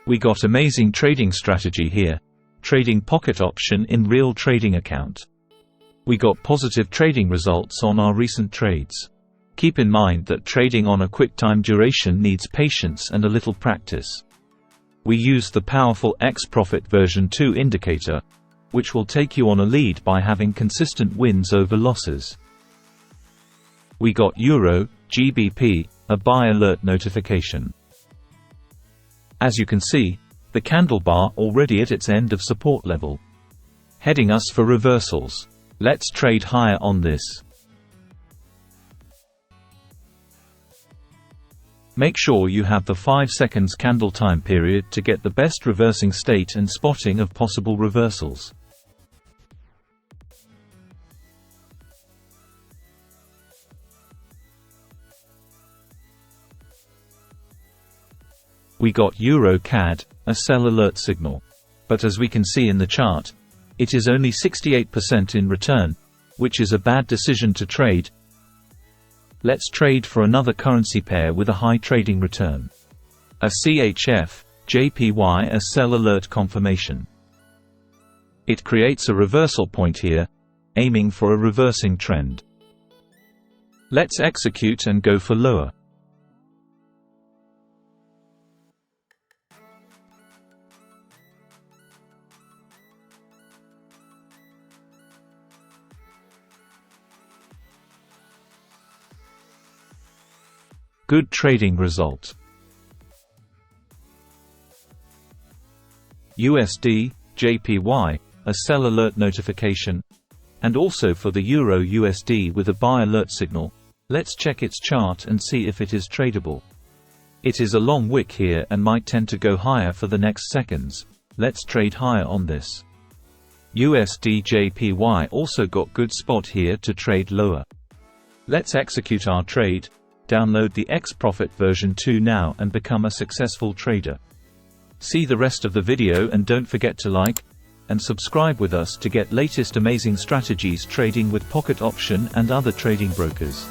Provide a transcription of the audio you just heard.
We got amazing trading strategy here. Trading pocket option in real trading account. We got positive trading results on our recent trades. Keep in mind that trading on a quick time duration needs patience and a little practice. We use the powerful XProfit version 2 indicator, which will take you on a lead by having consistent wins over losses. We got Euro, GBP, a buy alert notification. As you can see, the candle bar already at its end of support level, heading us for reversals. Let's trade higher on this. Make sure you have the 5 seconds candle time period to get the best reversing state and spotting of possible reversals. We got Euro CAD, a sell alert signal. But as we can see in the chart, it is only 68% in return, which is a bad decision to trade. Let's trade for another currency pair with a high trading return. A CHF JPY, a sell alert confirmation. It creates a reversal point here, aiming for a reversing trend. Let's execute and go for lower. Good trading result. USD, JPY, a sell alert notification, and also for the Euro USD with a buy alert signal. Let's check its chart and see if it is tradable. It is a long wick here and might tend to go higher for the next seconds. Let's trade higher on this. USD JPY also got good spot here to trade lower. Let's execute our trade. Download the XProfit version 2 now and become a successful trader. See the rest of the video and don't forget to like and subscribe with us to get latest amazing strategies trading with Pocket Option and other trading brokers.